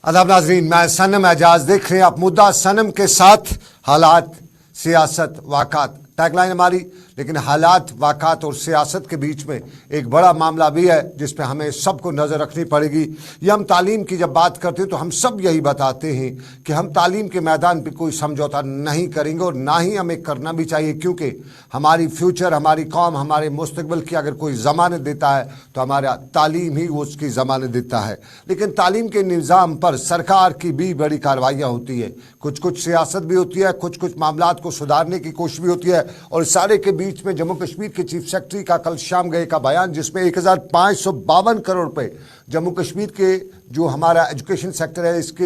अदब नाज़रीन, मैं सनम एजाज देख रहे हैं आप मुद्दा सनम के साथ। हालात, सियासत, वाक़ात टैगलाइन हमारी, लेकिन हालात, वाक़ात और सियासत के बीच में एक बड़ा मामला भी है जिस पे हमें सबको नज़र रखनी पड़ेगी। ये हम तालीम की जब बात करते हैं तो हम सब यही बताते हैं कि हम तालीम के मैदान पे कोई समझौता नहीं करेंगे और ना ही हमें करना भी चाहिए, क्योंकि हमारी फ्यूचर, हमारी कौम, हमारे मुस्तकबिल की अगर कोई ज़मानत देता है तो हमारा तालीम ही उसकी ज़मानत देता है। लेकिन तालीम के निज़ाम पर सरकार की भी बड़ी कार्रवाइयाँ होती है, कुछ कुछ सियासत भी होती है, कुछ कुछ मामलात को सुधारने की कोशिश भी होती है। और सारे के बीच में जम्मू कश्मीर के चीफ सेक्रेटरी का कल शाम गए का बयान, जिसमें 1552 करोड़ रुपए जम्मू कश्मीर के जो हमारा एजुकेशन सेक्टर है इसके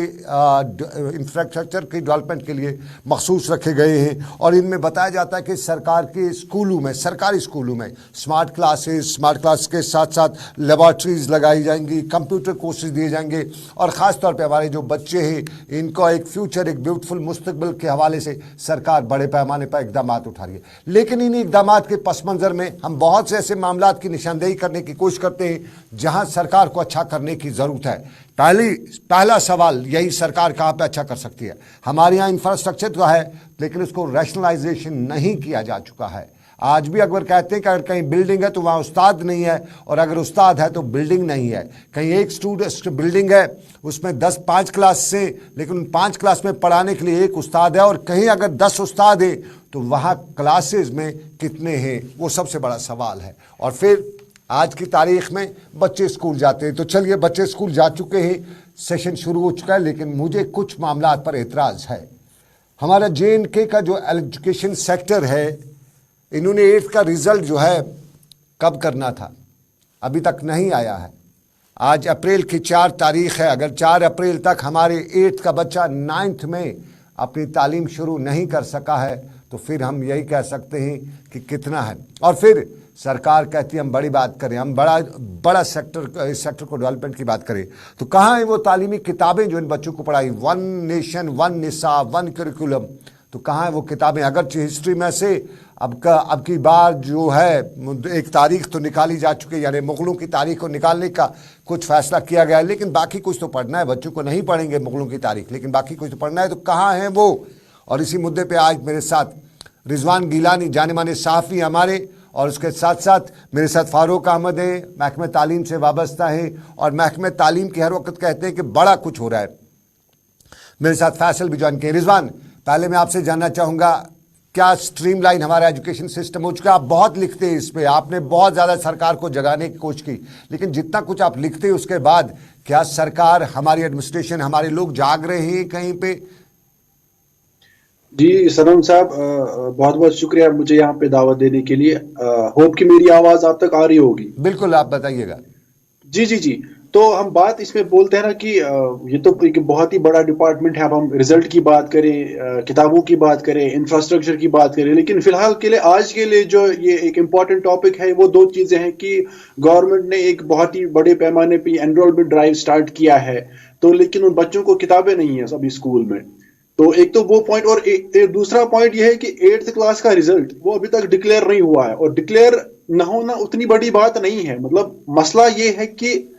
इंफ्रास्ट्रक्चर के डेवलपमेंट के लिए मखसूस रखे गए हैं। और इनमें बताया जाता है कि सरकार के स्कूलों में, सरकारी स्कूलों में स्मार्ट क्लास के साथ साथ लेबॉर्ट्रीज लगाई जाएंगी, कंप्यूटर कोर्सेज दिए जाएंगे और ख़ास तौर पे हमारे जो बच्चे हैं इनका एक फ्यूचर, एक ब्यूटीफुल मुस्तकबिल के हवाले से सरकार बड़े पैमाने पर इकदाम उठा रही है। लेकिन इन इकदाम के पस मंज़र में हम बहुत से ऐसे मामला की निशानदेही करने की कोशिश करते हैं जहाँ सरकार को अच्छा करने की ज़रूरत है। पहला सवाल यही, सरकार कहाँ पे अच्छा कर सकती है? हमारे यहाँ इंफ्रास्ट्रक्चर तो है लेकिन उसको रैशनलाइजेशन नहीं किया जा चुका है। आज भी अकबर कहते हैं कि अगर कहीं बिल्डिंग है तो वहाँ उस्ताद नहीं है, और अगर उस्ताद है तो बिल्डिंग नहीं है। कहीं एक स्टूडेंट बिल्डिंग है उसमें 5 क्लास से, लेकिन उन 5 क्लास में पढ़ाने के लिए एक उस्ताद है, और कहीं अगर 10 उस्ताद हैं तो वहाँ क्लासेस में कितने हैं, वो सबसे बड़ा सवाल है। और फिर आज की तारीख में बच्चे स्कूल जाते हैं, तो चलिए बच्चे स्कूल जा चुके हैं, सेशन शुरू हो चुका है, लेकिन मुझे कुछ मामला पर एतराज़ है। हमारा JNK का जो एजुकेशन सेक्टर है, इन्होंने 8th का रिज़ल्ट जो है कब करना था, अभी तक नहीं आया है। आज अप्रैल की 4 तारीख है, अगर 4 अप्रैल तक हमारे 8th का बच्चा 9th में अपनी तालीम शुरू नहीं कर सका है तो फिर हम यही कह सकते हैं कि कितना है। और फिर सरकार कहती है हम बड़ी बात करें, हम बड़ा इस सेक्टर को डेवलपमेंट की बात करें, तो कहाँ है वो तालीमी किताबें जो इन बच्चों को पढ़ाई, 1 नेशन 1 निसाब 1 करिकुलम, तो कहाँ है वो किताबें? अगर हिस्ट्री में से अब की बार जो है एक तारीख तो निकाली जा चुकी है, यानी मुग़लों की तारीख को निकालने का कुछ फैसला किया गया है, लेकिन बाकी कुछ तो पढ़ना है। बच्चों को नहीं पढ़ेंगे मुग़लों की तारीख, लेकिन बाकी कुछ तो पढ़ना है, तो कहाँ है वो? और इसी मुद्दे पर आज मेरे साथ रिजवान गिलानी, जाने माने सहाफ़ी हमारे, और उसके साथ साथ मेरे साथ फारूक अहमद हैं, महकमे तालीम से वाबस्ता हैं और महकमे तालीम की हर वक्त कहते हैं कि बड़ा कुछ हो रहा है। मेरे साथ फैसल भी ज्वाइन किए। रिजवान, पहले मैं आपसे जानना चाहूँगा, क्या स्ट्रीमलाइन हमारा एजुकेशन सिस्टम हो चुका है? आप बहुत लिखते हैं इस पर, आपने बहुत ज़्यादा सरकार को जगाने की कोशिश की, लेकिन जितना कुछ आप लिखते हैं उसके बाद क्या सरकार, हमारी एडमिनिस्ट्रेशन, हमारे लोग जाग रहे हैं कहीं पे? जी सनम साहब, बहुत बहुत शुक्रिया मुझे यहाँ पे दावत देने के लिए। होप कि मेरी आवाज आप तक आ रही होगी। बिल्कुल, आप बताइएगा। जी जी जी। तो हम बात इसमें बोलते हैं ना कि ये तो एक बहुत ही बड़ा डिपार्टमेंट है। अब हम रिजल्ट की बात करें, किताबों की बात करें, इंफ्रास्ट्रक्चर की बात करें, लेकिन फिलहाल के लिए, आज के लिए जो ये एक इम्पॉर्टेंट टॉपिक है वो 2 चीजें हैं कि गवर्नमेंट ने एक बहुत ही बड़े पैमाने पे एनरोलमेंट ड्राइव स्टार्ट किया है, तो लेकिन उन बच्चों को किताबें नहीं है अभी स्कूल में। तो एक तो वो पॉइंट, और दूसरा पॉइंट ये है कि 8th क्लास का रिजल्ट वो अभी तक डिक्लेयर नहीं हुआ है, और डिक्लेयर ना होना उतनी बड़ी बात नहीं है। मतलब मसला ये है कि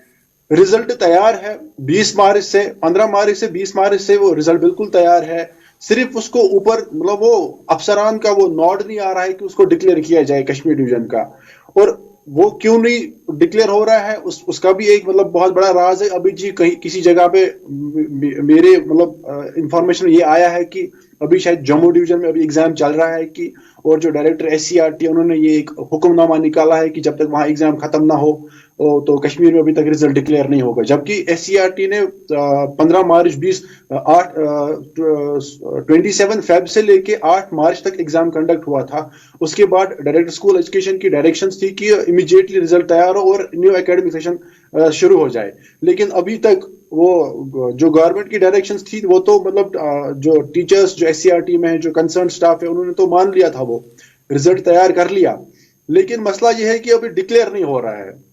रिजल्ट तैयार है 20 मार्च से, 15 मार्च से 20 मार्च से वो रिजल्ट बिल्कुल तैयार है, सिर्फ उसको ऊपर मतलब वो अफसरान का वो नोड नहीं आ रहा है कि उसको डिक्लेयर किया जाए कश्मीर डिवीजन का। और वो क्यों नहीं डिक्लेयर हो रहा है उसका भी एक मतलब बहुत बड़ा राज है। अभी जी कहीं किसी जगह पे मेरे मतलब इंफॉर्मेशन ये आया है कि अभी शायद जम्मू डिवीजन में अभी एग्जाम चल रहा है कि, और जो डायरेक्टर SCRT उन्होंने ये एक हुक्मनामा निकाला है कि जब तक वहां एग्जाम खत्म ना हो तो कश्मीर में अभी तक रिजल्ट डिक्लेयर नहीं होगा। जबकि SCRT ने 15 मार्च 27 फेब से लेके 8 मार्च तक एग्जाम कंडक्ट हुआ था। उसके बाद डायरेक्टर स्कूल एजुकेशन की डायरेक्शंस थी कि इमीडिएटली रिजल्ट तैयार हो और न्यू एकेडमिक सेशन शुरू हो जाए, लेकिन अभी तक वो जो गवर्नमेंट की डायरेक्शंस थी वो तो मतलब जो टीचर्स जो SCRT में है, जो कंसर्न स्टाफ है, उन्होंने तो मान लिया था, वो रिजल्ट तैयार कर लिया, लेकिन मसला ये है कि अभी डिक्लेयर नहीं हो रहा है।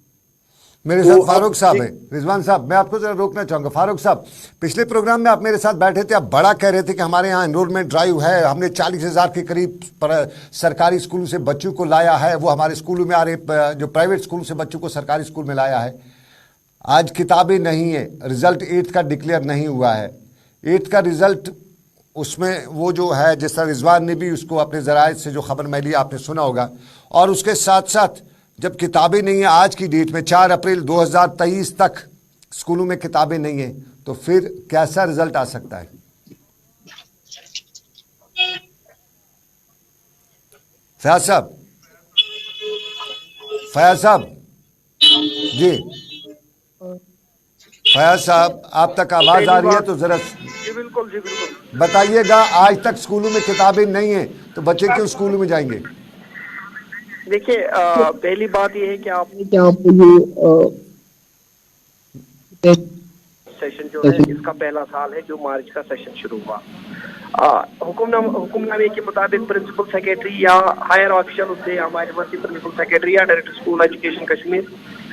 मेरे साथ फारूक साहब हैं। रिजवान साहब, मैं आपको जरा रोकना चाहूँगा। फारूक साहब, पिछले प्रोग्राम में आप मेरे साथ बैठे थे, आप बड़ा कह रहे थे कि हमारे यहाँ एनरोलमेंट ड्राइव है, हमने 40,000 के करीब सरकारी स्कूलों से बच्चों को लाया है, वो हमारे स्कूलों में आ रहे, जो प्राइवेट स्कूल से बच्चों को सरकारी स्कूल में लाया है। आज किताबें नहीं है, रिजल्ट 8th का डिक्लेयर नहीं हुआ है। 8th का रिजल्ट उसमें वो जो है, जिस तरह रिजवान ने भी उसको अपने ज़राए से जो खबर मिली आपने सुना होगा, और उसके साथ साथ जब किताबें नहीं है आज की डेट में 4 अप्रैल 2023 तक स्कूलों में किताबें नहीं है, तो फिर कैसा रिजल्ट आ सकता है? फयाज साहब, फयाज साहब जी, फयाज साहब आप तक आवाज आ रही है तो जरा जी बिल्कुल, जी बिल्कुल बताइएगा। आज तक स्कूलों में किताबें नहीं है तो बच्चे क्यों स्कूलों में जाएंगे? देखिए, पहली बात यह है कि आप ये सेशन जो है इसका पहला साल है जो मार्च का सेशन शुरू हुआ। हुक्मनामे के मुताबिक प्रिंसिपल सेक्रेटरी या हायर ऑफिशियल थे, हमारे वर्ती प्रिंसिपल सेक्रेटरी या डायरेक्टर स्कूल एजुकेशन कश्मीर,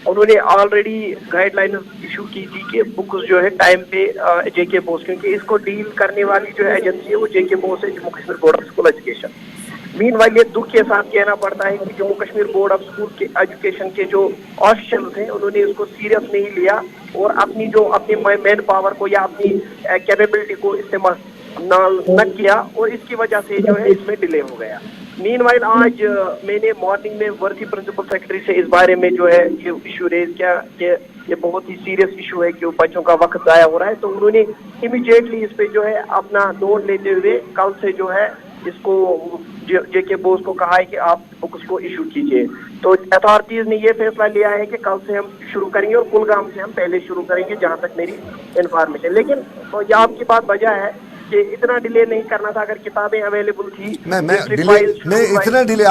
उन्होंने ऑलरेडी गाइडलाइन इशू की थी कि बुक्स जो है टाइम पे जेके बोस, क्योंकि इसको डील करने वाली जो एजेंसी है वो जेके बोस है, Jammu Kashmir board of school education. Meanwhile ये दुख के साथ कहना पड़ता है कि Jammu Kashmir board of school के एजुकेशन के जो ऑफिशियल थे उन्होंने इसको सीरियस नहीं लिया और अपनी मैन पावर को या अपनी कैपेबिलिटी को इस्तेमाल न किया, और इसकी वजह से जो है इसमें डिले हो गया। मीनवाइल आज मैंने मॉर्निंग में वर्ती प्रिंसिपल सेक्रेटरी से इस बारे में जो है ये इशू रेज किया कि ये बहुत ही सीरियस इशू है कि बच्चों का वक्त जाया हो रहा है, तो उन्होंने इमीडिएटली इस पे जो है अपना नोट लेते हुए कल से जो है इसको जेके बोस को कहा है कि आप बुक्स को इशू कीजिए। तो अथॉरिटीज ने ये फैसला लिया है कि कल से हम शुरू करेंगे और कुलगाम से हम पहले शुरू करेंगे, जहां तक मेरी इंफॉर्मेशन। लेकिन तो ये आपकी बात वजह है कि इतना डिले नहीं करना था अगर किताबें अवेलेबल थी। मैं इतना डिले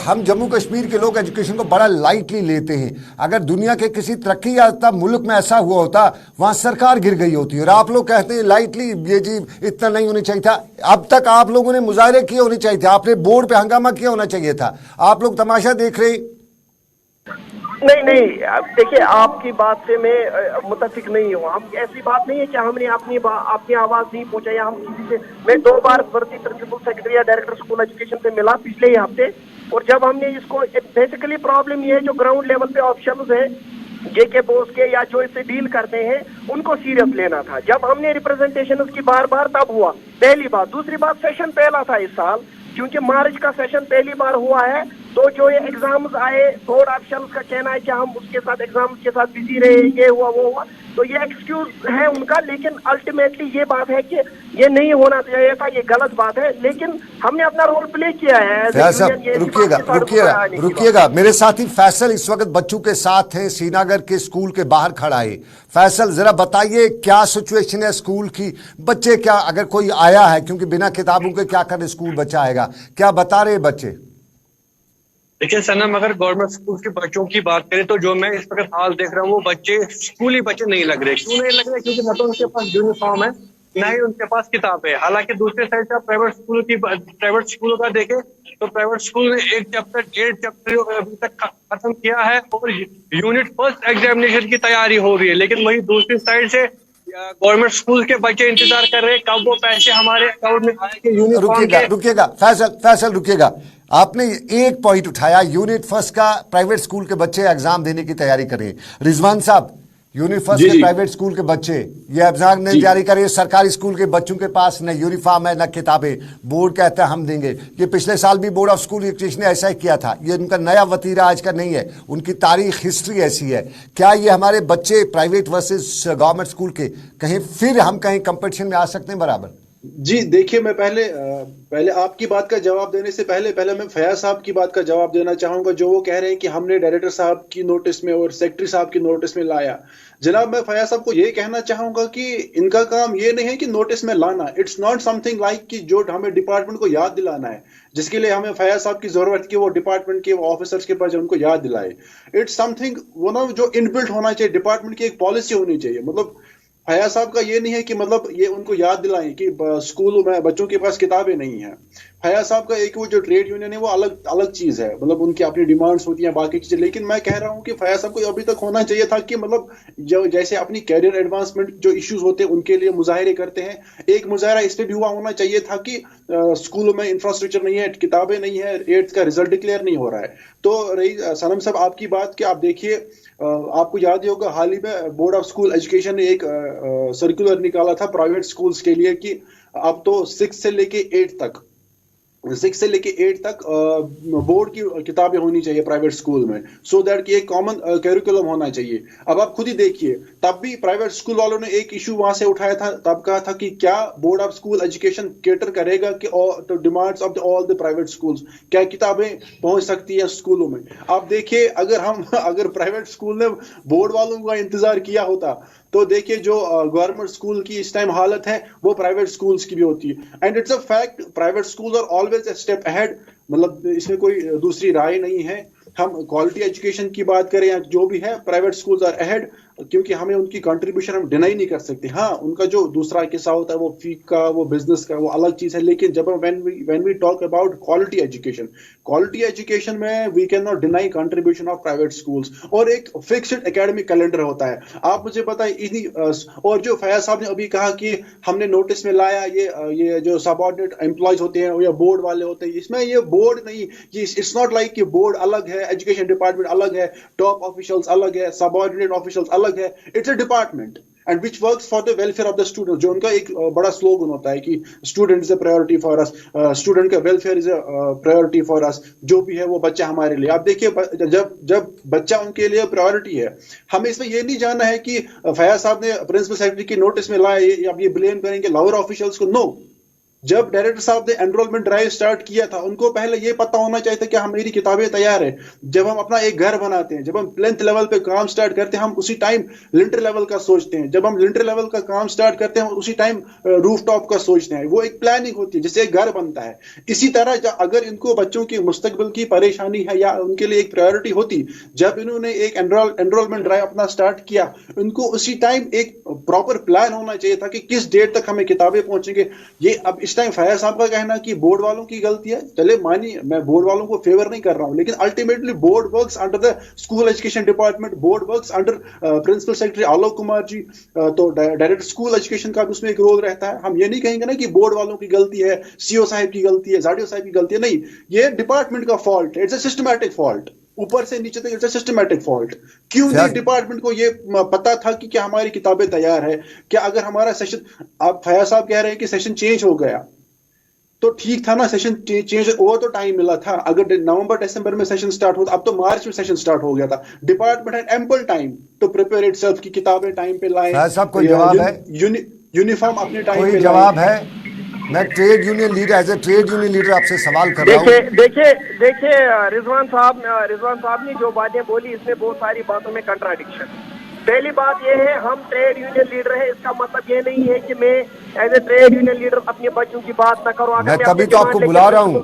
हम जम्मू कश्मीर के लोग एजुकेशन को बड़ा लाइटली लेते हैं। अगर दुनिया के किसी तरक्की याफ्ता मुल्क में ऐसा हुआ होता वहां सरकार गिर गई होती, और आप लोग कहते हैं लाइटली, ये जी इतना नहीं होना चाहिए था। अब तक आप लोगों ने मुजाहरे किए होने चाहिए थे, आपने बोर्ड पे हंगामा किया होना चाहिए था। आप लोग तमाशा देख रहे। नहीं, देखिए आपकी बात से मैं मुतफिक नहीं हूँ। हम ऐसी बात नहीं है कि हमने अपनी आवाज नहीं पहुंचाई। हम किसी से, मैं 2 बार वर्ती प्रिंसिपल सेक्रेटरी या डायरेक्टर स्कूल एजुकेशन से मिला पिछले ही हफ्ते, और जब हमने इसको बेसिकली प्रॉब्लम ये है जो ग्राउंड लेवल पे ऑफिशियल्स है जेके बोस के या जो इससे डील करते हैं उनको सीरियस लेना था। जब हमने रिप्रेजेंटेशन उसकी बार तब हुआ, पहली बात। दूसरी बात, सेशन पहला था इस साल, क्योंकि मार्च का सेशन पहली बार हुआ है, तो जो ये एग्जाम्स आए, बोर्ड ऑफिशियल्स का कहना है कि हम उसके साथ एग्जाम्स के साथ बिजी रहे, ये हुआ वो हुआ, तो ये एक्सक्यूज है उनका। लेकिन अल्टीमेटली ये बात है कि ये नहीं होना चाहिए था, ये गलत बात है, लेकिन हमने अपना रोल प्ले किया है। रुकिएगा, मेरे साथी फैसल इस वक्त बच्चों के साथ हैं, श्रीनगर के स्कूल के बाहर खड़ा है। फैसल जरा बताइए क्या सिचुएशन है स्कूल की? बच्चे क्या, अगर कोई आया है, क्योंकि बिना किताबों के क्या कर स्कूल बच्चा आएगा, क्या बता रहे बच्चे? देखिए सनम, अगर गवर्नमेंट स्कूल के बच्चों की बात करें तो जो मैं इस वक्त हाल देख रहा हूँ वो बच्चे स्कूली बच्चे नहीं लग रहे। क्यों नहीं लग रहे? क्योंकि न तो उनके पास यूनिफॉर्म है, न ही उनके पास किताब है। हालांकि दूसरे साइड से प्राइवेट स्कूलों का देखें तो प्राइवेट स्कूल ने 1 चैप्टर अभी तक खत्म किया है और यूनिट फर्स्ट एग्जामिनेशन की तैयारी हो रही है। लेकिन वही दूसरी साइड से गवर्नमेंट स्कूल के बच्चे इंतजार कर रहे हैं कब वो पैसे हमारे अकाउंट में आएंगे। रुकिएगा फैसल रुकिएगा। आपने एक पॉइंट उठाया, यूनिट फर्स्ट का प्राइवेट स्कूल के बच्चे एग्जाम देने की तैयारी कर रहे हैं। रिजवान साहब, यूनिट फर्स्ट के प्राइवेट स्कूल के बच्चे ये एग्जाम नहीं तैयारी कर रहे हैं। सरकारी स्कूल के बच्चों के पास न यूनिफॉर्म है न किताबें, बोर्ड कहता है हम देंगे। ये पिछले साल भी बोर्ड ऑफ स्कूल एजुकेशन ने ऐसा ही किया था। ये उनका नया वतीरा आज का नहीं है, उनकी तारीख हिस्ट्री ऐसी है। क्या ये हमारे बच्चे प्राइवेट वर्सेस गवर्नमेंट स्कूल के हम कहीं कंपटीशन में आ सकते हैं बराबर? जी देखिए, मैं पहले आपकी बात का जवाब देने से पहले मैं फयाज साहब की बात का जवाब देना चाहूंगा, जो वो कह रहे हैं कि हमने डायरेक्टर साहब की नोटिस में और सेक्रेटरी साहब की नोटिस में लाया। जनाब, मैं फयाज साहब को ये कहना चाहूंगा कि इनका काम ये नहीं है कि नोटिस में लाना। इट्स नॉट समथिंग लाइक कि जो हमें डिपार्टमेंट को याद दिलाना है, जिसके लिए हमें फयाज साहब की जरूरत कि वो डिपार्टमेंट के ऑफिसर्स के पास उनको याद दिलाए। इट्स समथिंग वो ना जो इनबिल्ट होना चाहिए, डिपार्टमेंट की एक पॉलिसी होनी चाहिए। मतलब फयाज साहब का ये नहीं है कि मतलब ये उनको याद दिलाएं कि स्कूल में बच्चों के पास किताबें नहीं है। फयाज साहब का एक वो जो ट्रेड यूनियन है वो अलग चीज है, मतलब उनकी अपनी डिमांड्स होती हैं बाकी चीजें। लेकिन मैं कह रहा हूं कि फयाज साहब को अभी तक होना चाहिए था कि मतलब जो जैसे अपनी कैरियर एडवांसमेंट जो इश्यूज होते हैं उनके लिए मुजाहरे करते हैं, एक मुजाहरा इस पे भी हुआ होना चाहिए था कि स्कूलों में इंफ्रास्ट्रक्चर नहीं है, किताबें नहीं है, 8th का रिजल्ट डिक्लेयर नहीं हो रहा है। तो रही सनम साहब आपकी बात कि आप देखिए आपको याद ही होगा, हाल ही में बोर्ड ऑफ स्कूल एजुकेशन ने एक सर्कुलर निकाला था प्राइवेट स्कूल्स के लिए कि अब तो 6 से लेके 8 तक बोर्ड की किताबें होनी चाहिए प्राइवेट स्कूल में, सो दैट कि एक कॉमन कैरिकुलम होना चाहिए। अब आप खुद ही देखिए, तब भी प्राइवेट स्कूल वालों ने एक इशू वहां से उठाया था, तब कहा था कि क्या board of school education cater करेगा कि demands of all the private schools, क्या किताबें पहुंच सकती हैं स्कूलों में। आप देखिए, अगर प्राइवेट स्कूल ने बोर्ड वालों का इंतजार किया होता तो देखिए जो गवर्नमेंट स्कूल की इस टाइम हालत है वो प्राइवेट स्कूल्स की भी होती है। And it's a fact, private schools are always a step ahead, मतलब इसमें कोई दूसरी राय नहीं है। हम क्वालिटी एजुकेशन की बात करें या जो भी है, प्राइवेट स्कूल्स आर अहेड, क्योंकि हमें उनकी कंट्रीब्यूशन हम डिनाई नहीं कर सकते। हाँ, उनका जो दूसरा किस्सा होता है वो फी का, वो बिजनेस का, वो अलग चीज है। लेकिन जब हम when we talk about quality education में we can not deny contribution of private schools. और एक फिक्स्ड एकेडमिक कैलेंडर होता है। आप मुझे बताइए, और जो फैयाज साहब ने अभी कहा कि हमने नोटिस में लाया ये जो सबऑर्डिनेट एम्प्लॉयज होते हैं या बोर्ड वाले होते हैं, इसमें ये बोर्ड नहीं, ये इट्स नॉट लाइक कि बोर्ड अलग है, एजुकेशन डिपार्टमेंट अलग है, टॉप ऑफिशियल्स अलग है, सबऑर्डिनेट ऑफिशियल्स अलग है। It's a department and which works for the welfare of the student. जो उनका एक बड़ा स्लोगन होता है कि student is a priority for us, student का welfare is a priority for us. जो भी है वो बच्चा हमारे लिए। आप देखिए, जब बच्चा उनके लिए प्रायोरिटी है, हमें इसमें ये नहीं जानना है कि फैयाज साहब ने प्रिंसिपल सेक्रेटरी की नोटिस में लाया, अब ये ब्लेम करेंगे लोअर ऑफिशियल्स को। नो, जब डायरेक्टर साहब ने एनरोलमेंट ड्राइव स्टार्ट किया था, उनको पहले ये पता होना चाहिए था कि हम, मेरी किताबें तैयार है। जब हम अपना एक घर बनाते हैं, जब हम प्लिंथ लेवल पे काम स्टार्ट करते हैं, हम उसी टाइम लिंटर लेवल का सोचते हैं। जब हम लिंटर लेवल का काम स्टार्ट करते हैं, उसी टाइम रूफ टॉप का सोचते हैं। वो एक प्लानिंग होती है, जिससे एक घर बनता है। इसी तरह अगर इनको बच्चों की मुस्तकबिल की परेशानी है या उनके लिए एक प्रायोरिटी होती, जब इन्होंने एक एनरोलमेंट ड्राइव अपना स्टार्ट किया, उनको उसी टाइम एक प्रॉपर प्लान होना चाहिए था कि किस डेट तक हमें किताबें पहुंचेंगे। ये अब इस टाइम फैयाज साहब का कहना कि बोर्ड वालों की गलती है, चले मानिए, मैं बोर्ड वालों को फेवर नहीं कर रहा हूं, लेकिन ultimately board works under the school education department, board works under principal secretary Alok Kumar ji, तो डायरेक्टर स्कूल एजुकेशन का भी उसमें एक रोल रहता है। हम ये नहीं कहेंगे ना कि बोर्ड वालों की गलती है, सीओ साहब की गलती है, जाडियो साहब की गलती है, नहीं, ये डिपार्टमेंट का फॉल्ट है। इट्स अ सिस्टमैटिक फॉल्ट, ऊपर से नीचे तक इट्स अ सिस्टमैटिक फॉल्ट। क्यों नहीं डिपार्टमेंट को ये पता था कि क्या हमारी किताबें तैयार है? क्या अगर हमारा सेशन, आप फैयाज साहब कह रहे हैं कि सेशन चेंज हो गया, तो ठीक था ना, सेशन चेंज हुआ तो टाइम मिला था। अगर नवंबर दिसंबर में सेशन स्टार्ट होता, अब तो मार्च में सेशन स्टार्ट हो गया था। Department had ample time to prepare itself की किताबें टाइम पे लाएं। साहब कोई जवाब है? यूनिफॉर्म अपने टाइम पे कोई जवाब है? मैं trade union leader, as a trade union leader आपसे सवाल कर रहा हूँ। देखिए रिजवान साहब ने जो बातें बोली, इसमें बहुत सारी बातों में कंट्राडिक्शन। पहली बात यह है, हम ट्रेड यूनियन लीडर हैं, इसका मतलब ये नहीं है कि मैं as a trade union leader अपने बच्चों की बात न करूं। मैं तभी तो आपको बुला रहा हूँ,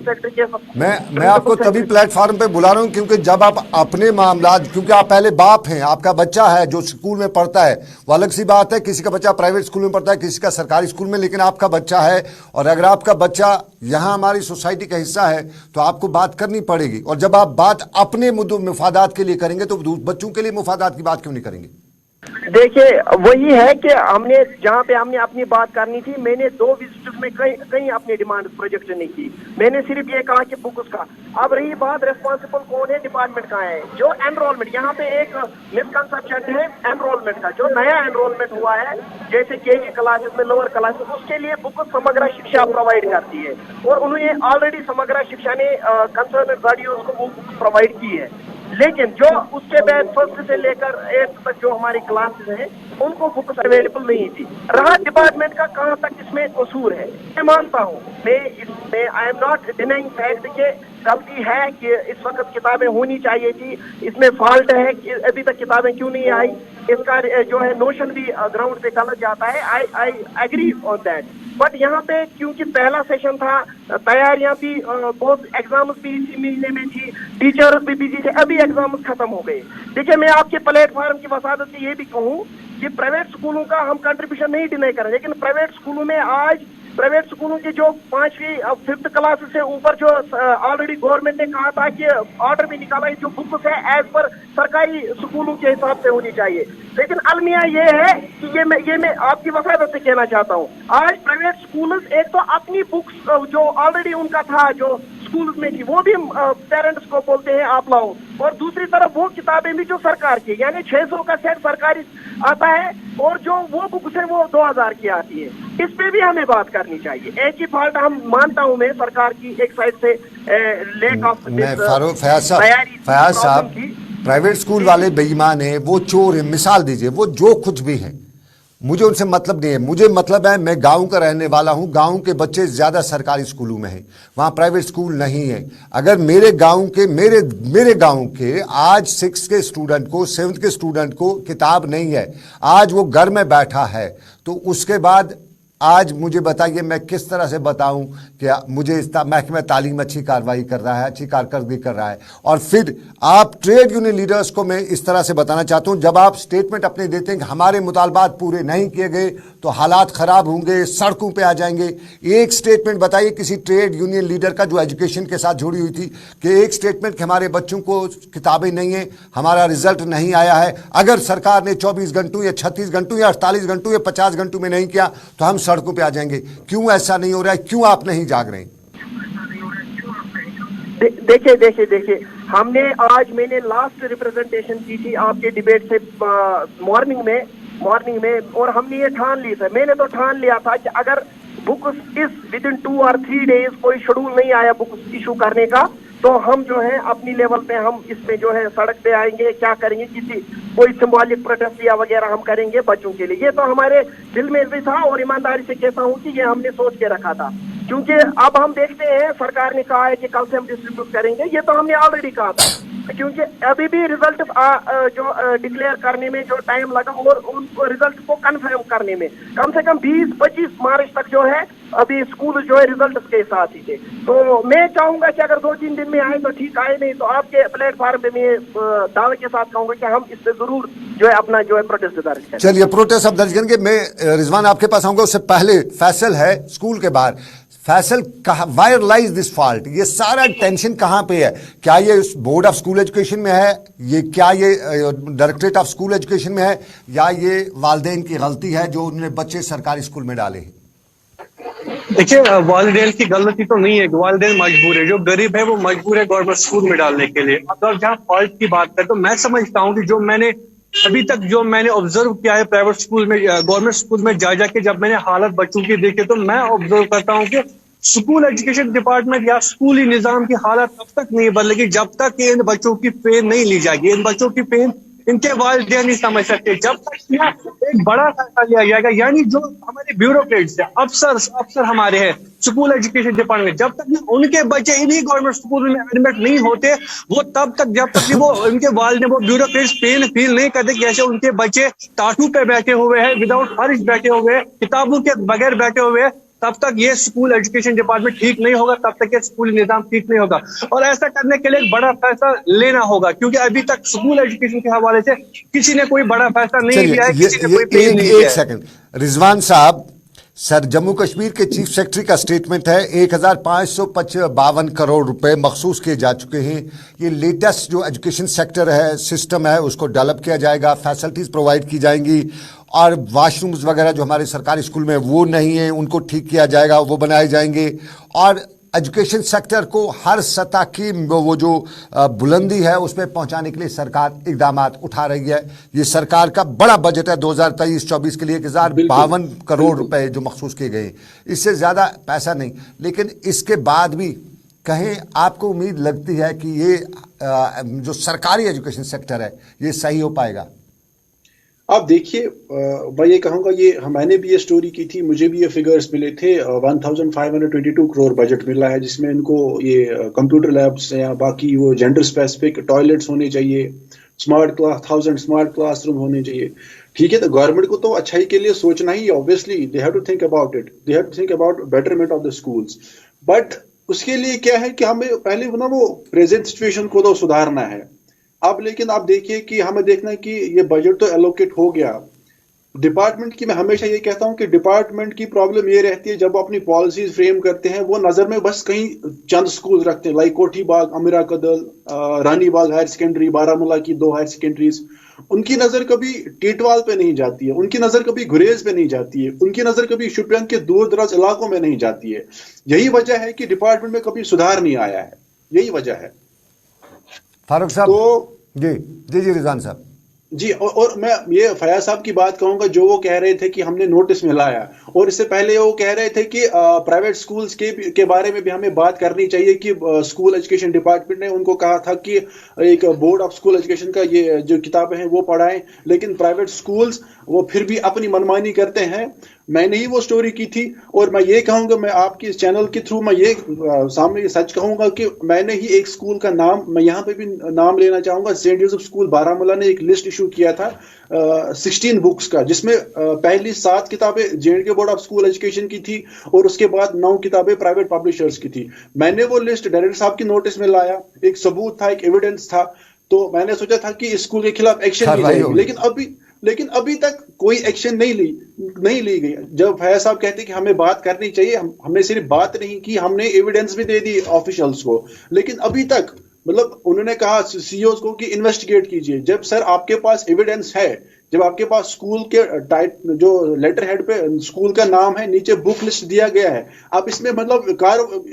मैं आपको तभी प्लेटफॉर्म पे बुला रहा हूँ, क्योंकि जब आप अपने मामला, क्योंकि आप पहले बाप हैं, आपका बच्चा है जो स्कूल में पढ़ता है, वो अलग सी बात है। किसी का बच्चा प्राइवेट स्कूल में पढ़ता है, किसी का सरकारी स्कूल में, लेकिन आपका बच्चा है। और अगर आपका बच्चा यहाँ हमारी सोसाइटी का हिस्सा है तो आपको बात करनी पड़ेगी। और जब आप बात अपने मुद्दों मुफादात के लिए करेंगे तो बच्चों के लिए मुफादात की बात क्यों नहीं करेंगे? देखिए, वही है कि हमने जहाँ पे हमने अपनी बात करनी थी, मैंने 2 विजिट्स में कहीं अपनी डिमांड प्रोजेक्ट नहीं की। मैंने सिर्फ ये कहा कि बुक उसका। अब रही बात रेस्पॉन्सिबल कौन है, डिपार्टमेंट कहाँ है? जो एनरोलमेंट, यहाँ पे एक मिसकंसेप्शन है एनरोलमेंट का। जो नया एनरोलमेंट हुआ है, जैसे केजी क्लासेस में, लोअर क्लासेस, उसके लिए बुक समग्र शिक्षा प्रोवाइड करती है, और उन्होंने ऑलरेडी समग्र शिक्षा ने कंसर्न गाड़ियों को बुक प्रोवाइड की है। लेकिन जो उसके बाद 1st से लेकर 8th तक जो हमारी क्लासेस हैं, उनको बुक्स अवेलेबल नहीं थी। रहा डिपार्टमेंट का कहां तक इसमें कसूर है, मैं मानता हूं, मैं इसमें I am not denying fact कि गलती है कि इस वक्त किताबें होनी चाहिए थी, इसमें फॉल्ट है कि अभी तक किताबें क्यों नहीं आई। इसका जो है नोशन भी ग्राउंड पे गलत जाता है। I agree on that. But यहाँ पे क्योंकि पहला सेशन था, तैयारियां भी बहुत, एग्जाम्स भी इसी महीने में थी, टीचर्स भी बिजी थे, अभी एग्जाम्स खत्म हो गए। देखिए, मैं आपके प्लेटफॉर्म की वसादत से ये भी कहूँ कि प्राइवेट स्कूलों का हम कंट्रीब्यूशन नहीं डिनाई करें, लेकिन प्राइवेट स्कूलों में आज प्राइवेट स्कूलों की जो 5वीं 5th क्लास से ऊपर जो ऑलरेडी गवर्नमेंट ने कहा था कि ऑर्डर भी निकाला है, जो बुक्स है एज पर सरकारी स्कूलों के हिसाब से होनी चाहिए। लेकिन अलमिया ये है कि ये मैं आपकी वसादत से कहना चाहता हूँ, आज प्राइवेट स्कूल एक तो अपनी बुक्स जो ऑलरेडी उनका था, जो स्कूल में की, वो भी पेरेंट्स को बोलते हैं आप लाओ। और दूसरी तरफ वो किताबें भी जो सरकार की, यानी 600 का सेट सरकारी आता है और जो वो बुक्स है वो 2000 की आती है। इस पे भी हमें बात करनी चाहिए। एक ही फॉल्ट हम मानता हूं मैं सरकार की एक साइड से लेक ऑफ फयाज साहब प्राइवेट स्कूल वाले बेईमान है, वो चोर है, मिसाल दीजिए, वो जो कुछ भी है, मुझे उनसे मतलब नहीं है। मुझे मतलब है, मैं गांव का रहने वाला हूं, गांव के बच्चे ज़्यादा सरकारी स्कूलों में हैं, वहां प्राइवेट स्कूल नहीं है। अगर मेरे गांव के मेरे गांव के आज 6 के स्टूडेंट को 7 के स्टूडेंट को किताब नहीं है, आज वो घर में बैठा है, तो उसके बाद आज मुझे बताइए मैं किस तरह से बताऊं कि मुझे इस महकमा तालीम अच्छी कार्रवाई कर रहा है, अच्छी कारकर्दगी कर रहा है। और फिर आप ट्रेड यूनियन लीडर्स को मैं इस तरह से बताना चाहता हूं, जब आप स्टेटमेंट अपने देते हैं कि हमारे मुतालबात पूरे नहीं किए गए तो हालात ख़राब होंगे, सड़कों पे आ जाएंगे, एक स्टेटमेंट बताइए किसी ट्रेड यूनियन लीडर का जो एजुकेशन के साथ जुड़ी हुई थी, कि एक स्टेटमेंट कि हमारे बच्चों को किताबें नहीं हैं, हमारा रिजल्ट नहीं आया है। अगर सरकार ने 24 घंटों या 36 घंटों या 48 घंटों या 50 घंटों में नहीं किया तो हम सड़कों पे आ जाएंगे। क्यों ऐसा नहीं हो रहा है? क्यों आप नहीं जाग रहे? देखिए हमने आज मैंने लास्ट रिप्रेजेंटेशन की थी आपके डिबेट से मॉर्निंग में और हमने ये ठान ली सर, मैंने तो ठान लिया था कि अगर बुक इस विद इन 2 और 3 डेज कोई शेड्यूल नहीं आया बुक इशू करने का, तो हम जो है अपनी लेवल पे हम इसमें जो है सड़क पे आएंगे, क्या करेंगे, कोई सिंबॉलिक प्रोटेस्ट या वगैरह हम करेंगे बच्चों के लिए। ये तो हमारे दिल में भी था और ईमानदारी से कहता हूँ कि ये हमने सोच के रखा था। क्योंकि अब हम देखते हैं सरकार ने कहा है कि कल से हम डिस्ट्रीब्यूट करेंगे, ये तो हमने ऑलरेडी कहा था, क्योंकि अभी भी रिजल्ट जो डिक्लेयर करने में जो टाइम लगा और उन रिजल्ट को कंफर्म करने में कम से कम 20-25 मार्च तक जो है अभी स्कूल जो है रिजल्ट के साथ ही थे। तो मैं चाहूंगा कि अगर 2-3 दिन में आए तो ठीक, आए नहीं तो आपके प्लेटफॉर्म पे मैं दावे के साथ कहूंगा कि हम इससे जरूर जो है अपना जो है प्रोटेस्ट दर्ज करें। चलिए प्रोटेस्ट अब दर्ज करेंगे। मैं रिजवान आपके पास आऊंगा, उससे पहले फैसल है स्कूल के बाहर। फैसल कहा वायर लाइज दिस फॉल्ट, ये सारा टेंशन कहाँ पे है? क्या ये बोर्ड ऑफ स्कूल एजुकेशन में है, ये क्या ये डायरेक्टरेट ऑफ स्कूल एजुकेशन में है, या ये वालिदैन की गलती है जो उन्होंने बच्चे सरकारी स्कूल में डाले हैं? देखिए, वालिदैन की गलती तो नहीं है, वालिदैन मजबूर है, जो गरीब है वो मजबूर है गवर्नमेंट स्कूल में डालने के लिए। अगर जहाँ फॉल्ट की बात करें तो मैं समझता हूँ कि जो मैंने अभी तक जो मैंने ऑब्जर्व किया है प्राइवेट स्कूल में, गवर्नमेंट स्कूल में जा जाके जब मैंने हालत बच्चों की देखी, तो मैं ऑब्जर्व करता हूँ कि स्कूल एजुकेशन डिपार्टमेंट या स्कूली निजाम की हालत तब तक नहीं बदलेगी जब तक इन बच्चों की पेन नहीं ली जाएगी। इन बच्चों की पेन इनके वालिदैन नहीं समझ सकते। जब तक एक बड़ा फैसला लिया जाएगा, यानी जो हमारे ब्यूरोक्रेट्स है, अफसर हमारे हैं स्कूल एजुकेशन डिपार्टमेंट, जब तक उनके बच्चे इन्हीं गवर्नमेंट स्कूल में एडमिट नहीं होते, वो तब तक जब तक वो उनके वालिदैन वो ब्यूरोक्रेट्स पेन फील नहीं करते कि ऐसे उनके बच्चे टाटू पे बैठे हुए हैं, विदाउट फर्श बैठे हुए हैं, किताबों के बगैर बैठे हुए हैं, तब तक ये स्कूल एजुकेशन डिपार्टमेंट ठीक नहीं होगा, तब तक ये स्कूल निजाम ठीक नहीं होगा। और ऐसा करने के लिए एक बड़ा फैसला लेना होगा, क्योंकि अभी तक स्कूल एजुकेशन के हवाले से किसी ने कोई बड़ा फैसला नहीं लिया है, किसी ने कोई पेश नहीं किया है। एक सेकंड रिजवान साहब, सर जम्मू कश्मीर के चीफ सेक्रेटरी का स्टेटमेंट है 1552 करोड़ रुपए मखसूस किए जा चुके हैं। ये लेटेस्ट जो एजुकेशन सेक्टर है, सिस्टम है, उसको डेवलप किया जाएगा, फैसिलिटीज़ प्रोवाइड की जाएंगी, और वाशरूम्स वगैरह जो हमारे सरकारी स्कूल में वो नहीं है उनको ठीक किया जाएगा, वो बनाए जाएंगे। और एजुकेशन सेक्टर को हर सतह की वो जो बुलंदी है उसमें पहुंचाने के लिए सरकार इकदाम उठा रही है। ये सरकार का बड़ा बजट है 2023-24 के लिए 1052 करोड़ रुपए जो मखसूस किए गए, इससे ज़्यादा पैसा नहीं। लेकिन इसके बाद भी कहीं आपको उम्मीद लगती है कि ये जो सरकारी एजुकेशन सेक्टर है ये सही हो पाएगा? आप देखिए, मैं ये कहूँगा, ये मैंने भी ये स्टोरी की थी, मुझे भी ये फिगर्स मिले थे। 1522 करोड़ बजट मिला है, जिसमें इनको ये कंप्यूटर लैब्स या बाकी वो जेंडर स्पेसिफिक टॉयलेट्स होने चाहिए, 1000 स्मार्ट क्लासरूम होने चाहिए। ठीक है, तो गवर्नमेंट को तो अच्छाई के लिए सोचना ही, obviously they have to think about it, they have to think about betterment of the schools. But उसके लिए क्या है कि हमें पहले ना वो प्रेजेंट सिचुएशन को तो सुधारना है। अब लेकिन आप देखिए कि हमें देखना है कि ये बजट तो एलोकेट हो गया डिपार्टमेंट की। मैं हमेशा ये कहता हूं कि डिपार्टमेंट की प्रॉब्लम ये रहती है, जब अपनी पॉलिसीज फ्रेम करते हैं वो नजर में बस कहीं चंद स्कूल रखते हैं, लाइक कोठी बाग, अमीरा कदल, रानी बाग हायर सेकेंडरी, बारामूला की 2 हायर सेकेंडरीज, उनकी नजर कभी टीटवाल पे नहीं जाती है, उनकी नजर कभी गुरेज पे नहीं जाती है, उनकी नजर कभी शुपियन के दूर दराज इलाकों में नहीं जाती है। यही वजह है कि डिपार्टमेंट में कभी सुधार नहीं आया है, यही वजह है। फारूक साहब तो जी जी जी रिजवान साहब जी, और मैं ये फयाज साहब की बात कहूंगा, जो वो कह रहे थे कि हमने नोटिस में लाया, और इससे पहले वो कह रहे थे कि प्राइवेट स्कूल्स के बारे में भी हमें बात करनी चाहिए कि स्कूल एजुकेशन डिपार्टमेंट ने उनको कहा था कि एक बोर्ड ऑफ स्कूल एजुकेशन का ये जो किताबें हैं वो पढ़ाएं, लेकिन प्राइवेट स्कूल्स वो फिर भी अपनी मनमानी करते हैं। मैंने ही वो स्टोरी की थी, और मैं ये कहूंगा, मैं आपकी इस चैनल के थ्रू मैं ये सामने सच कहूंगा कि मैंने ही एक स्कूल का नाम, मैं यहाँ पे भी नाम लेना चाहूंगा, सेंट जोसेफ स्कूल बारामूला ने एक लिस्ट इशू किया था 16 बुक्स का, जिसमें पहली 7 किताबें J&K board of school education की थी, और उसके बाद 9 किताबें प्राइवेट पब्लिशर्स की थी। मैंने वो लिस्ट डायरेक्टर साहब की नोटिस में लाया, एक सबूत था, एक एविडेंस था, तो मैंने सोचा था कि इस स्कूल के खिलाफ एक्शन ली जाएगी, लेकिन अभी तक कोई एक्शन नहीं ली गई। जब फयाज साहब कहते कि हमें बात करनी चाहिए, हमने सिर्फ बात नहीं की, हमने एविडेंस भी दे दी ऑफिशियल्स को, लेकिन अभी तक, मतलब उन्होंने कहा सीईओ को कि इन्वेस्टिगेट कीजिए। जब सर आपके पास एविडेंस है, जब आपके पास स्कूल के जो लेटर हेड पे स्कूल का नाम है, नीचे बुक लिस्ट दिया गया है, आप इसमें मतलब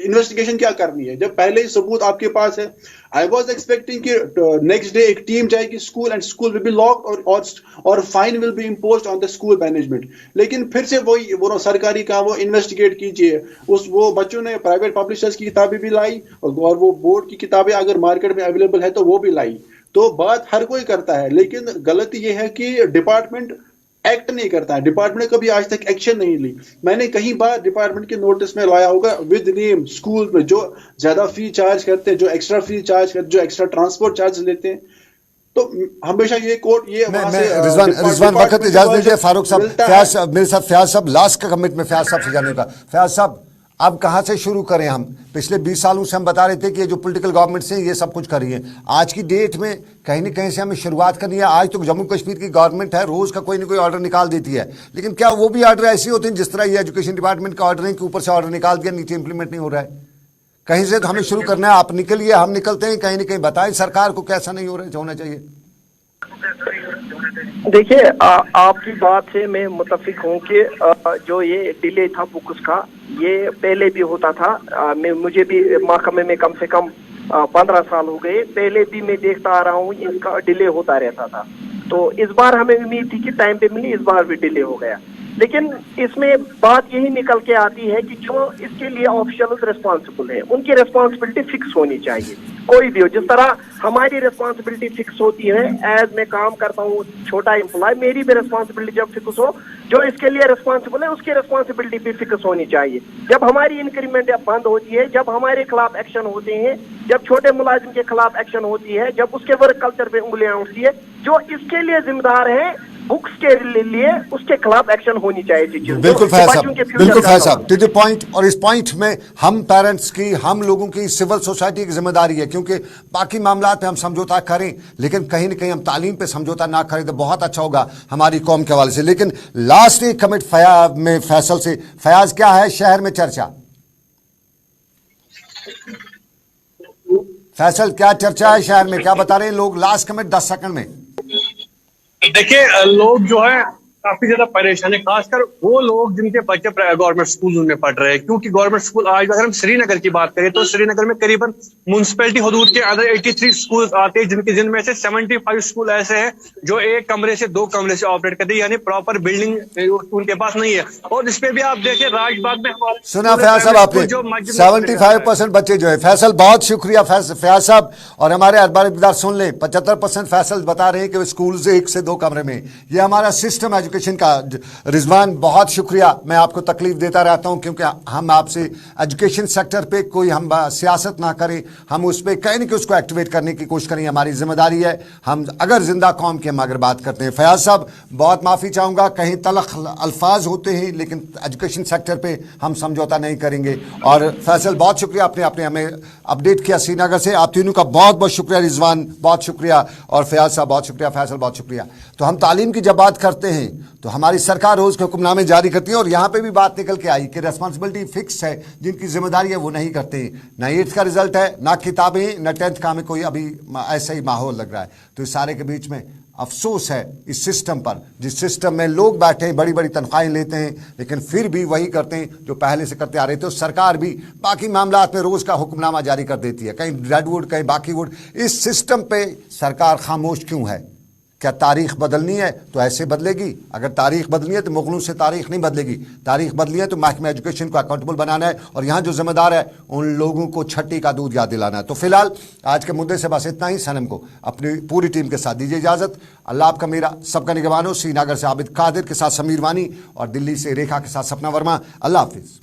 इन्वेस्टिगेशन क्या करनी है जब पहले ही सबूत आपके पास है। आई वॉज एक्सपेक्टिंग कि नेक्स्ट डे एक टीम जाएगी school, and school will be locked और fine will be imposed on the school management. लेकिन फिर से वही वो सरकारी काम, वो इन्वेस्टिगेट कीजिए। वो बच्चों ने प्राइवेट पब्लिशर्स की किताबें भी लाई, और वो बोर्ड की किताबें अगर मार्केट में अवेलेबल है तो वो भी लाई। तो बात हर कोई करता है, लेकिन गलती यह है कि डिपार्टमेंट एक्ट नहीं करता है। डिपार्टमेंट ने कभी आज तक एक्शन नहीं ली। मैंने कहीं बार डिपार्टमेंट के नोटिस में लाया होगा विद नेम, स्कूल में जो ज्यादा फी चार्ज करते हैं, जो एक्स्ट्रा फी चार्ज करते, जो एक्स्ट्रा ट्रांसपोर्ट चार्ज लेते हैं, तो हमेशा ये कोर्ट ये वहां से रिजवान वक्त इजाजत दीजिए। फारूक साहब, मेरे साथ फयाज साहब, लास्ट का कमिट में फयाज साहब से जाने का। फयाज साहब, अब कहाँ से शुरू करें? हम पिछले 20 सालों से हम बता रहे थे कि ये जो पॉलिटिकल गवर्नमेंट्स हैं ये सब कुछ कर रही है। आज की डेट में कहीं न कहीं से हमें शुरुआत करनी है। आज तो जम्मू कश्मीर की गवर्नमेंट है, रोज़ का कोई ना कोई ऑर्डर निकाल देती है, लेकिन क्या वो भी ऑर्डर ऐसे होते हैं जिस तरह ये एजुकेशन डिपार्टमेंट का ऑर्डर है कि ऊपर से ऑर्डर निकाल दिया, नीचे इंप्लीमेंट नहीं हो रहा है? कहीं से तो हमें शुरू करना है। आप निकलिए, हम निकलते हैं, कहीं ना कहीं बताएं सरकार को कैसा नहीं होना चाहिए। देखिए, आपकी बात से मैं मुत्तफिक हूँ कि जो ये डिले था बुक्स का, ये पहले भी होता था। मुझे भी महकमे में कम से कम 15 साल हो गए, पहले भी मैं देखता आ रहा हूँ इसका डिले होता रहता था। तो इस बार हमें उम्मीद थी कि टाइम पे मिली, इस बार भी डिले हो गया। लेकिन इसमें बात यही निकल के आती है कि जो इसके लिए ऑफिशियल रिस्पॉन्सिबल है, उनकी रिस्पॉन्सिबिलिटी फिक्स होनी चाहिए। कोई भी हो, जिस तरह हमारी रिस्पॉन्सिबिलिटी फिक्स होती है, एज मैं काम करता हूँ छोटा एम्प्लॉय, मेरी भी रिस्पॉन्सिबिलिटी जब फिक्स हो, जो इसके लिए रिस्पॉन्सिबल है उसकी रिस्पॉन्सिबिलिटी भी फिक्स होनी चाहिए। जब हमारी इंक्रीमेंट बंद होती है, जब हमारे खिलाफ एक्शन होते हैं, जब छोटे मुलाजिम के खिलाफ एक्शन होती है, जब उसके वर्क कल्चर पे उंगलियां उठती है, जो इसके लिए जिम्मेदार है बुक्स के लिए, उसके खिलाफ एक्शन होनी चाहिए। बिल्कुल फैज साहब, बिल्कुल फैज साहब, टू द पॉइंट। और इस पॉइंट में हम पेरेंट्स की, हम लोगों की, सिविल सोसाइटी की जिम्मेदारी है, क्योंकि बाकी मामला पे हम समझौता करें, लेकिन कहीं ना कहीं हम तालीम पे समझौता ना करें तो बहुत अच्छा होगा हमारी कौम के हवाले से। लेकिन लास्ट एक कमिट में फैसल से, फयाज, क्या है शहर में चर्चा? फैसल, क्या चर्चा है शहर में, क्या बता रहे हैं लोग? लास्ट कमिट 10 सेकंड में। देखिए, लोग जो है काफी ज्यादा परेशान है, खासकर वो लोग जिनके बच्चे गवर्नमेंट स्कूल में पढ़ रहे हैं। क्योंकि गवर्नमेंट स्कूल, आज अगर हम श्रीनगर की बात करें तो श्रीनगर में करीबन म्युनिसिपैलिटी हदूद के अंदर 83 स्कूल आते हैं, जिनमें से 75 स्कूल ऐसे हैं जो 1 कमरे से 2 कमरे से ऑपरेट करते हैं, यानी प्रॉपर बिल्डिंग उनके पास नहीं है। और इस पे भी आप देखें, राजबाग में सुना फयाज साहब आपने 75% बच्चे जो है। फैसल, बहुत शुक्रिया फयाज साहब। और हमारे अखबार इब्तिदार सुन लें, 75% फैसल बता रहे हैं कि स्कूल से 1 से 2 कमरे में। ये हमारा सिस्टम एजुकेशन का। रिजवान, बहुत शुक्रिया। मैं आपको तकलीफ देता रहता हूं क्योंकि हम आपसे एजुकेशन सेक्टर पे कोई हम सियासत ना करें, हम उस पर कहीं ना कहीं उसको एक्टिवेट करने की कोशिश करें, हमारी जिम्मेदारी है। हम अगर जिंदा कौम की हम अगर बात करते हैं। फयाज साहब, बहुत माफ़ी चाहूँगा, कहीं तलख अल्फाज होते हैं, लेकिन एजुकेशन सेक्टर पे हम समझौता नहीं करेंगे। और फैसल, बहुत शुक्रिया, आपने हमें अपडेट किया श्रीनगर से। आप तीनों का बहुत बहुत शुक्रिया। रिजवान, बहुत शुक्रिया। और फयाज साहब, बहुत शुक्रिया। फैसल, बहुत शुक्रिया। तो हम तालीम की जब बात करते हैं तो हमारी सरकार रोज़ के हुक्मनामे जारी करती है, और यहाँ पे भी बात निकल के आई कि रेस्पॉन्सिबिलिटी फिक्स है, जिनकी जिम्मेदारी है वो नहीं करते। ना 8th का रिजल्ट है, ना किताबें, ना 10th का हमें कोई अभी ऐसा ही माहौल लग रहा है। तो इस सारे के बीच में अफसोस है इस सिस्टम पर, जिस सिस्टम में लोग बैठे हैं, बड़ी बड़ी तनख्वाहें लेते हैं, लेकिन फिर भी वही करते हैं जो पहले से करते आ रहे थे। तो सरकार भी बाकी मामलात में रोज़ का हुक्मनामा जारी कर देती है, कहीं रेडवुड कहीं बाकी वुड। इस सिस्टम पे सरकार खामोश क्यों है? क्या तारीख बदलनी है तो ऐसे बदलेगी? अगर तारीख बदलनी है तो मुगलों से तारीख नहीं बदलेगी। तारीख बदलनी है तो महकमा एजुकेशन को अकाउंटेबल बनाना है, और यहाँ जो जिम्मेदार है उन लोगों को छठी का दूध याद दिलाना है। तो फिलहाल आज के मुद्दे से बस इतना ही। सनम को अपनी पूरी टीम के साथ दीजिए इजाजत। अल्लाह आपका मेरा सबका निगरान हो। श्रीनगर से आबिद कादिर के साथ समीर वानी और दिल्ली से रेखा के साथ सपना वर्मा। अल्लाह हाफिज।